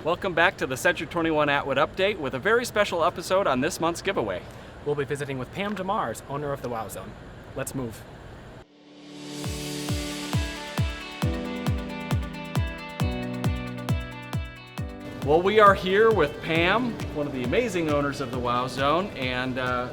Welcome back to the C21 Atwood Update with a very special episode on this month's giveaway. We'll be visiting with Pam Demarce, owner of the Wow Zone. Let's move. Well, we are here with Pam, one of the amazing owners of the Wow Zone, and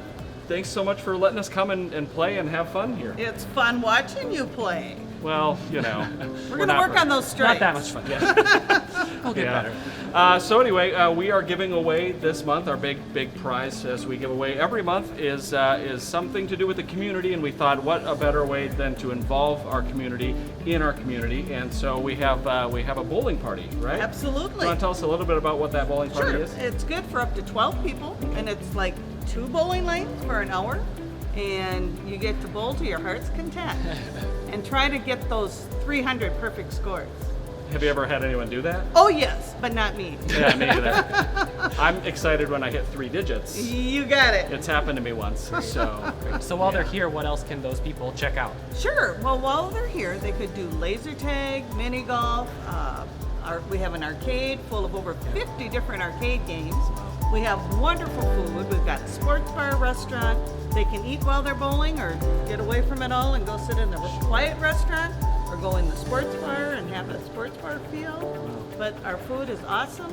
thanks so much for letting us come and play and have fun here. It's fun watching you play. Well, you know. We're going to work on those strikes. Not that much fun. Yeah. We'll get better. So anyway, we are giving away this month, our big prize as we give away every month is something to do with the community, and we thought what a better way than to involve our community in our community, and so we have a bowling party, right? Absolutely. You want to tell us a little bit about what that bowling party Sure. is? It's good for up to 12 people, and it's like 2 bowling lanes for an hour, and you get to bowl to your heart's content and try to get those 300 perfect scores. Have you ever had anyone do that? Oh yes, but not me. Yeah, me either. I'm excited when I hit 3 digits. You got it. It's happened to me once, so. So while they're here, what else can those people check out? Sure. Well, while they're here, they could do laser tag, mini golf. We have an arcade full of over 50 different arcade games. We have wonderful food. We've got a sports bar, restaurant. They can eat while they're bowling or get away from it all and go sit in the quiet restaurant or go in the sports bar and have a sports bar feel. But our food is awesome.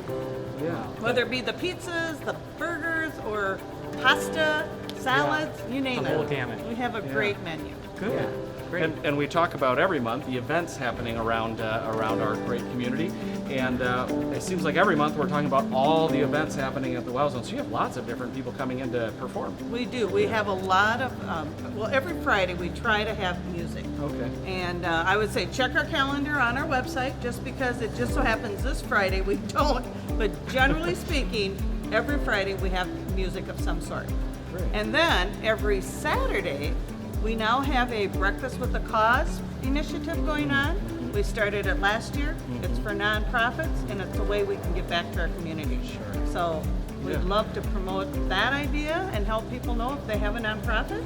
Yeah. Whether it be the pizzas, the burgers, or pasta, salads, you name The whole it. gamut. We have a great menu. Good. Yeah, great. And we talk about every month the events happening around our great community, and it seems like every month we're talking about all the events happening at the Wow Zone. So you have lots of different people coming in to perform. We do. We have a lot of, well, every Friday we try to have music. Okay. And I would say check our calendar on our website, just because it just so happens this Friday we don't. But generally speaking, every Friday we have music of some sort. Great. And then every Saturday, we now have a Breakfast with a Cause initiative going on. We started it last year. It's for nonprofits, and it's a way we can give back to our community. Sure. So we'd love to promote that idea and help people know if they have a nonprofit,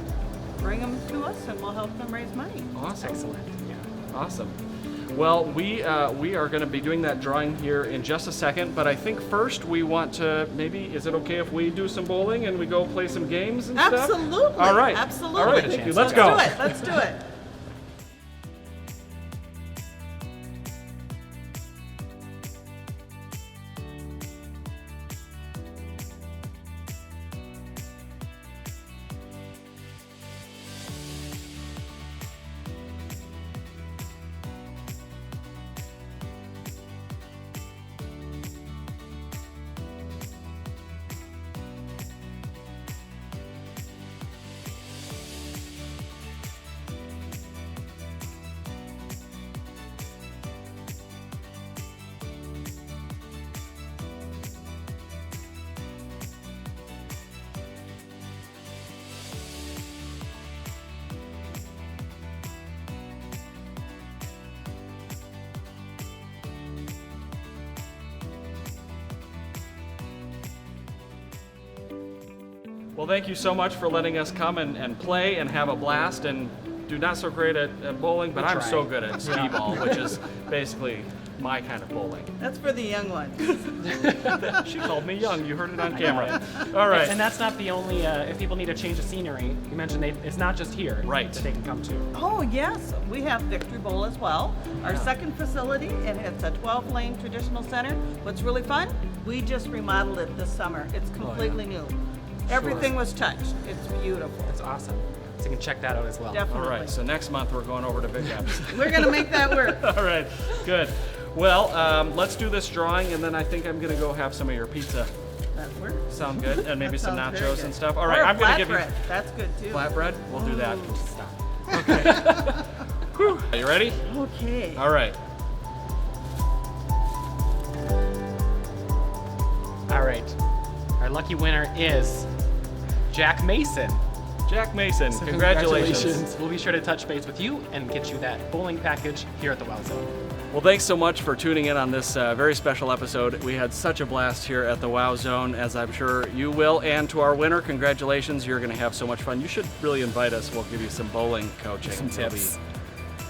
bring them to us and we'll help them raise money. Awesome. Excellent. Yeah. Awesome. Well, we are going to be doing that drawing here in just a second, but I think first we want to is it okay if we do some bowling and we go play some games and stuff? Absolutely. All right. Absolutely. All right. Thank you. Let's go. Let's do it. Well, thank you so much for letting us come and play and have a blast, and do not so great at bowling, but I'm so good at skee ball, which is basically my kind of bowling. That's for the young ones. She called me young. You heard it on camera. All right. And that's not the only, if people need a change of scenery, you mentioned it's not just here Right. that they can come to. Oh yes, we have Victory Bowl as well. Our second facility, and it's a 12-lane traditional center. What's really fun? We just remodeled it this summer. It's completely new. Everything was touched. It's beautiful. That's awesome. So you can check that out as well. Definitely. All right. So next month we're going over to Big Apps. We're gonna make that work. All right. Good. Well, let's do this drawing, and then I think I'm gonna go have some of your pizza. That works. Sound good? And maybe That some sounds very nachos good. and stuff. All Or right. a I'm gonna give you flatbread. That's good too. flatbread. We'll do that. Stop. Okay. Whew. Are you ready? Okay. All right. All right. Our lucky winner is Jack Mason. Jack Mason, So congratulations. We'll be sure to touch base with you and get you that bowling package here at the Wow Zone. Well, thanks so much for tuning in on this very special episode. We had such a blast here at the Wow Zone, as I'm sure you will. And to our winner, congratulations. You're going to have so much fun. You should really invite us. We'll give you some bowling coaching. Some tips.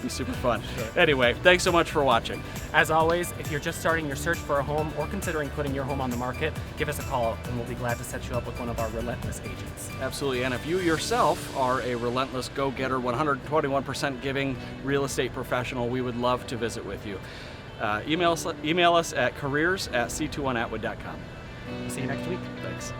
be super fun. Anyway, thanks so much for watching. As always, if you're just starting your search for a home or considering putting your home on the market, give us a call and we'll be glad to set you up with one of our relentless agents. Absolutely, and if you yourself are a relentless go-getter, 121% giving real estate professional, we would love to visit with you. Email us at careers@c21atwood.com. See you next week. Thanks.